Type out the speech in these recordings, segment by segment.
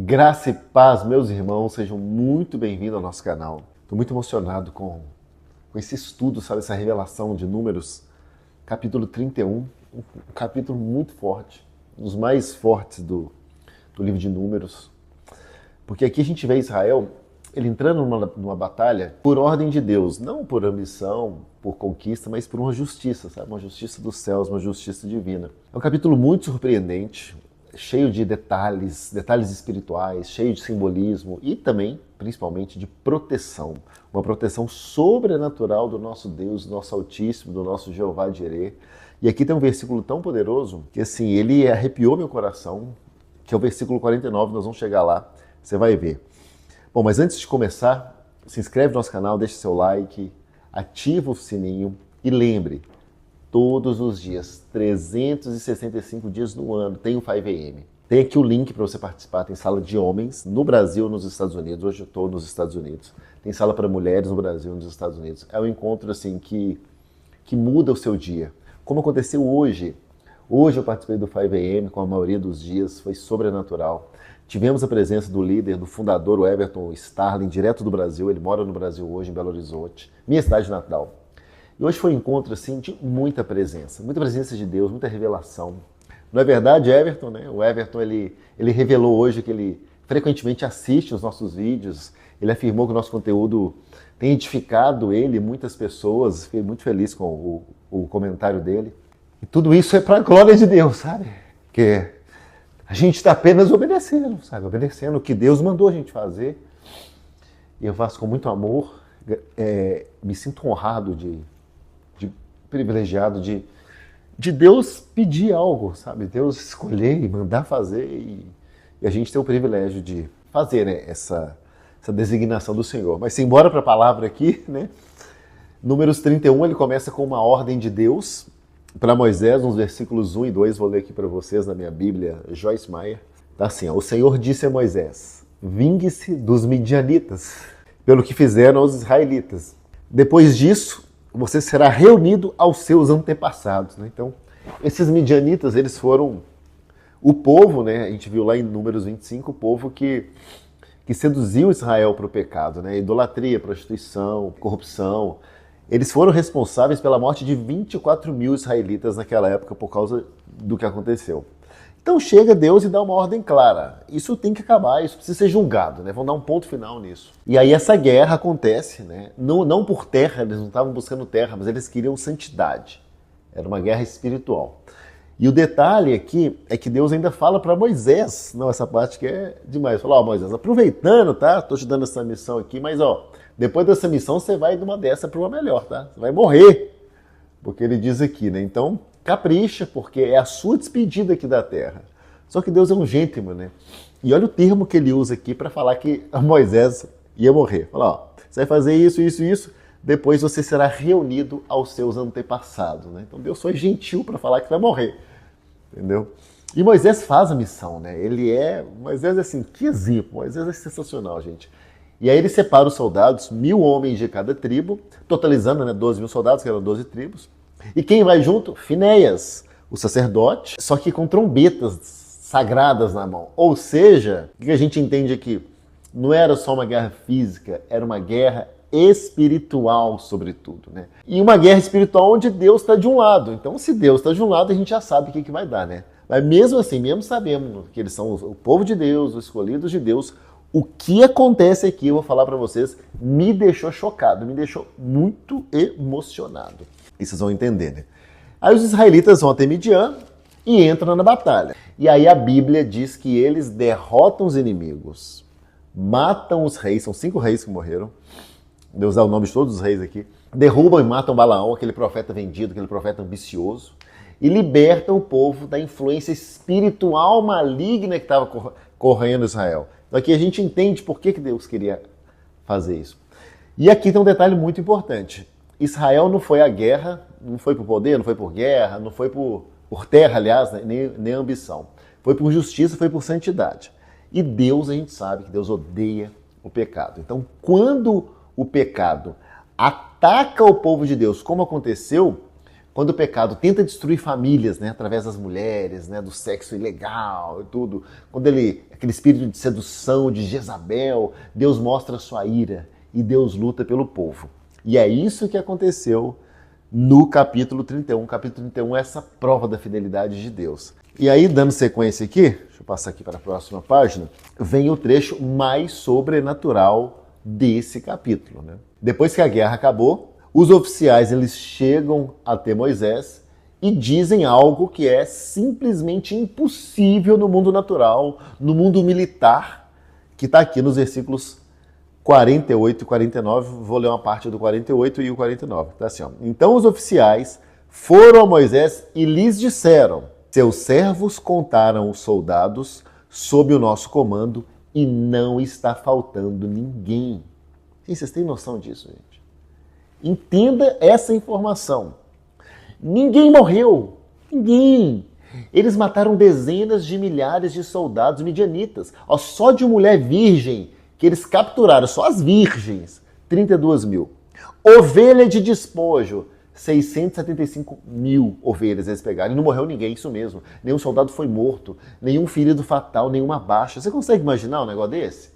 Graça e paz, meus irmãos, sejam muito bem-vindos ao nosso canal. Estou muito emocionado com esse estudo, sabe, essa revelação de Números, capítulo 31, um capítulo muito forte, um dos mais fortes do livro de Números, porque aqui a gente vê Israel, ele entrando numa batalha por ordem de Deus, não por ambição, por conquista, mas por uma justiça, sabe, uma justiça dos céus, uma justiça divina. É um capítulo muito surpreendente, cheio de detalhes espirituais, cheio de simbolismo e também, principalmente, de proteção. Uma proteção sobrenatural do nosso Deus, do nosso Altíssimo, do nosso Jeová Jireh. E aqui tem um versículo tão poderoso que, assim, ele arrepiou meu coração, que é o versículo 49, nós vamos chegar lá, você vai ver. Bom, mas antes de começar, se inscreve no nosso canal, deixa seu like, ativa o sininho e lembre, todos os dias, 365 dias no ano, tem o 5am. Tem aqui o link para você participar, tem sala de homens no Brasil, nos Estados Unidos, hoje eu estou nos Estados Unidos. Tem sala para mulheres no Brasil, nos Estados Unidos. É um encontro assim que muda o seu dia. Como aconteceu hoje. Hoje eu participei do 5am, com a maioria dos dias, foi sobrenatural. Tivemos a presença do líder, do fundador, o Everton Starling, direto do Brasil. Ele mora no Brasil hoje, em Belo Horizonte, minha cidade natal. E hoje foi um encontro assim, de muita presença de Deus, muita revelação. Não é verdade, Everton, né? O Everton ele revelou hoje que ele frequentemente assiste os nossos vídeos. Ele afirmou que o nosso conteúdo tem edificado ele, muitas pessoas. Fiquei muito feliz com o comentário dele. E tudo isso é para a glória de Deus, sabe? Porque a gente está apenas obedecendo, sabe? Obedecendo o que Deus mandou a gente fazer. E eu faço com muito amor. Me sinto honrado privilegiado de Deus pedir algo, sabe? Deus escolher e mandar fazer e a gente ter o privilégio de fazer, né, essa designação do Senhor. Mas embora para a palavra aqui, né? Números 31, ele começa com uma ordem de Deus para Moisés, nos versículos 1 e 2, vou ler aqui para vocês na minha Bíblia, Joyce Meyer. Tá assim, ó, o Senhor disse a Moisés, vingue-se dos midianitas, pelo que fizeram aos israelitas. Depois disso, você será reunido aos seus antepassados. Né? Então, esses midianitas, eles foram o povo, né? A gente viu lá em Números 25, o povo que seduziu Israel para o pecado, né? Idolatria, prostituição, corrupção. Eles foram responsáveis pela morte de 24 mil israelitas naquela época por causa do que aconteceu. Então chega Deus e dá uma ordem clara. Isso tem que acabar, isso precisa ser julgado, né? Vão dar um ponto final nisso. E aí essa guerra acontece, né? Não por terra, eles não estavam buscando terra, mas eles queriam santidade. Era uma guerra espiritual. E o detalhe aqui é que Deus ainda fala para Moisés, não, essa parte que é demais. Fala, ó, Moisés, aproveitando, tá? Tô te dando essa missão aqui, mas ó, depois dessa missão você vai de uma dessa para uma melhor, tá? Você vai morrer. Porque ele diz aqui, né? Então, capricha, porque é a sua despedida aqui da terra. Só que Deus é um gentleman, né? E olha o termo que ele usa aqui para falar que Moisés ia morrer. Fala, ó, você vai fazer isso, isso, isso, depois você será reunido aos seus antepassados, né? Então Deus foi gentil para falar que vai morrer, entendeu? E Moisés faz a missão, né? Moisés é assim, que exemplo, Moisés é sensacional, gente. E aí ele separa os soldados, 1.000 homens de cada tribo, totalizando, né, 12 mil soldados, que eram 12 tribos. E quem vai junto? Finéias, o sacerdote, só que com trombetas sagradas na mão. Ou seja, o que a gente entende aqui? Não era só uma guerra física, era uma guerra espiritual, sobretudo, né? E uma guerra espiritual onde Deus está de um lado. Então, se Deus está de um lado, a gente já sabe o que vai dar, né? Mas mesmo assim, mesmo sabendo que eles são o povo de Deus, os escolhidos de Deus, o que acontece aqui, eu vou falar para vocês, me deixou chocado, me deixou muito emocionado. E vocês vão entender, né? Aí os israelitas vão até Midian e entram na batalha. E aí a Bíblia diz que eles derrotam os inimigos, matam os reis, são 5 reis que morreram. Deus dá o nome de todos os reis aqui. Derrubam e matam Balaão, aquele profeta vendido, aquele profeta ambicioso. E libertam o povo da influência espiritual maligna que estava correndo Israel. Então aqui a gente entende por que Deus queria fazer isso. E aqui tem um detalhe muito importante. Israel não foi à guerra, não foi por poder, não foi por guerra, não foi por terra, aliás, né, nem ambição. Foi por justiça, foi por santidade. E Deus, a gente sabe que Deus odeia o pecado. Então, quando o pecado ataca o povo de Deus, como aconteceu, Quando o pecado tenta destruir famílias, né, através das mulheres, né, do sexo ilegal e tudo, quando aquele espírito de sedução de Jezabel, Deus mostra a sua ira e Deus luta pelo povo. E é isso que aconteceu no capítulo 31. O capítulo 31 é essa prova da fidelidade de Deus. E aí, dando sequência aqui, deixa eu passar aqui para a próxima página, vem o trecho mais sobrenatural desse capítulo, né? Depois que a guerra acabou, os oficiais eles chegam até Moisés e dizem algo que é simplesmente impossível no mundo natural, no mundo militar, que está aqui nos versículos 48 e 49. Vou ler uma parte do 48 e o 49. Tá assim, ó. Então os oficiais foram a Moisés e lhes disseram: seus servos contaram os soldados sob o nosso comando e não está faltando ninguém. Sim, vocês têm noção disso, gente? Entenda essa informação. Ninguém morreu. Ninguém. Eles mataram dezenas de milhares de soldados midianitas. Ó, só de mulher virgem que eles capturaram, só as virgens, 32 mil. Ovelha de despojo, 675 mil ovelhas eles pegaram. E não morreu ninguém, isso mesmo. Nenhum soldado foi morto, nenhum ferido fatal, nenhuma baixa. Você consegue imaginar um negócio desse?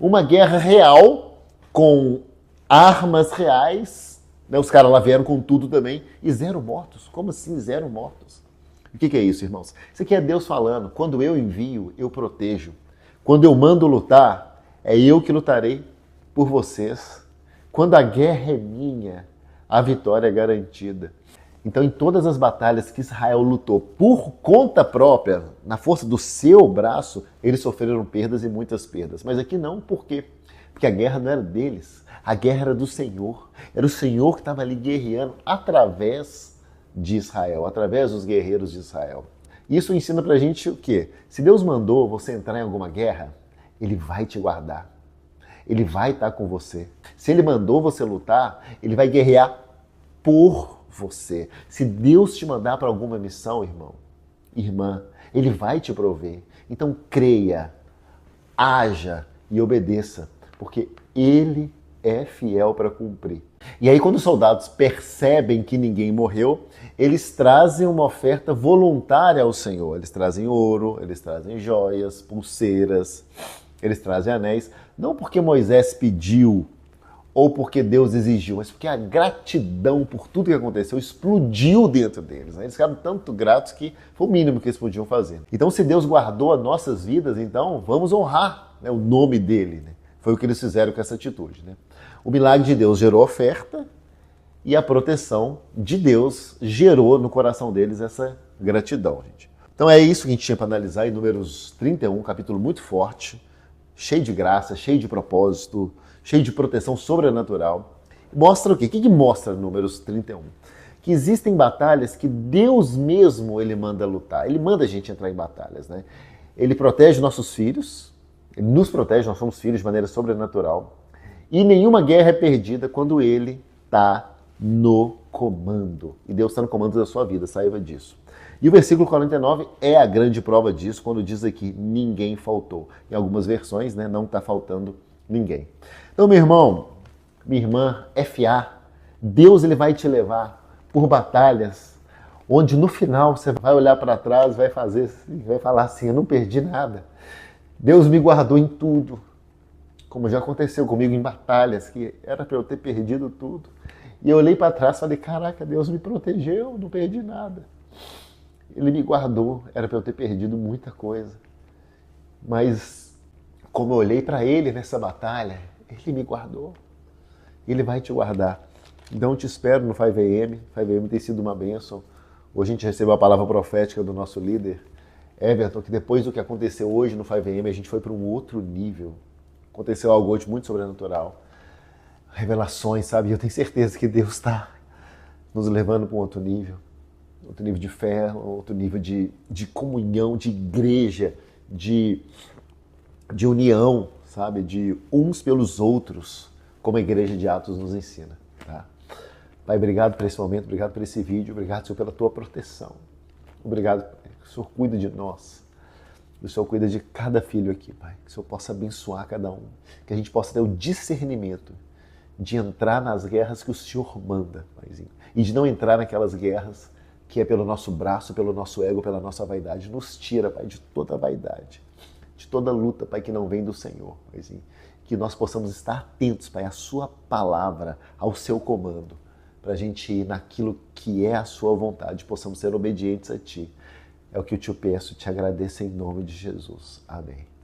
Uma guerra real com armas reais, né? Os caras lá vieram com tudo também, e 0 mortos. Como assim 0 mortos? O que é isso, irmãos? Isso aqui é Deus falando: quando eu envio, eu protejo. Quando eu mando lutar, é eu que lutarei por vocês. Quando a guerra é minha, a vitória é garantida. Então, em todas as batalhas que Israel lutou por conta própria, na força do seu braço, eles sofreram perdas e muitas perdas. Mas aqui não, por quê? Porque a guerra não era deles, a guerra era do Senhor. Era o Senhor que estava ali guerreando através de Israel, através dos guerreiros de Israel. Isso ensina pra gente o quê? Se Deus mandou você entrar em alguma guerra, Ele vai te guardar. Ele vai estar com você. Se Ele mandou você lutar, Ele vai guerrear por você. Se Deus te mandar para alguma missão, irmão, irmã, Ele vai te prover. Então creia, haja e obedeça, porque Ele é fiel para cumprir. E aí, quando os soldados percebem que ninguém morreu, eles trazem uma oferta voluntária ao Senhor. Eles trazem ouro, eles trazem joias, pulseiras, eles trazem anéis, não porque Moisés pediu ou porque Deus exigiu, mas porque a gratidão por tudo que aconteceu explodiu dentro deles. Eles ficaram tanto gratos que foi o mínimo que eles podiam fazer. Então, se Deus guardou as nossas vidas, então vamos honrar, né, o nome dele. Né? Foi o que eles fizeram com essa atitude. Né? O milagre de Deus gerou oferta e a proteção de Deus gerou no coração deles essa gratidão, gente. Então é isso que a gente tinha para analisar em Números 31, um capítulo muito forte, cheio de graça, cheio de propósito, cheio de proteção sobrenatural. Mostra o quê? O que mostra Números 31? Que existem batalhas que Deus mesmo ele manda lutar. Ele manda a gente entrar em batalhas, né? Ele protege nossos filhos, ele nos protege, nós somos filhos de maneira sobrenatural. E nenhuma guerra é perdida quando ele está no comando. E Deus está no comando da sua vida, saiba disso. E o versículo 49 é a grande prova disso, quando diz aqui, ninguém faltou. Em algumas versões, né, não está faltando ninguém. Então, meu irmão, minha irmã, FA, Deus ele vai te levar por batalhas onde no final você vai olhar para trás, vai falar assim, eu não perdi nada. Deus me guardou em tudo. Como já aconteceu comigo em batalhas, que era para eu ter perdido tudo. E eu olhei para trás e falei, caraca, Deus me protegeu, não perdi nada. Ele me guardou, era para eu ter perdido muita coisa. Mas como eu olhei para Ele nessa batalha, Ele me guardou. Ele vai te guardar. Então eu te espero no 5am. 5am tem sido uma bênção. Hoje a gente recebeu a palavra profética do nosso líder, Everton, que depois do que aconteceu hoje no 5am, a gente foi para um outro nível. Aconteceu algo hoje muito sobrenatural. Revelações, sabe? E eu tenho certeza que Deus está nos levando para um outro nível de fé, outro nível de comunhão, de igreja, de união, sabe? De uns pelos outros, como a igreja de Atos nos ensina. Tá? Pai, obrigado por esse momento, obrigado por esse vídeo, obrigado, Senhor, pela tua proteção. Obrigado, que o Senhor cuida de nós. O Senhor cuida de cada filho aqui, Pai. Que o Senhor possa abençoar cada um. Que a gente possa ter o discernimento de entrar nas guerras que o Senhor manda, Paizinho. E de não entrar naquelas guerras que é pelo nosso braço, pelo nosso ego, pela nossa vaidade. Nos tira, Pai, de toda vaidade, de toda luta, Pai, que não vem do Senhor, Paizinho. Que nós possamos estar atentos, Pai, à sua palavra, ao seu comando, para a gente ir naquilo que é a sua vontade, possamos ser obedientes a Ti. É o que eu te peço, te agradeço em nome de Jesus. Amém.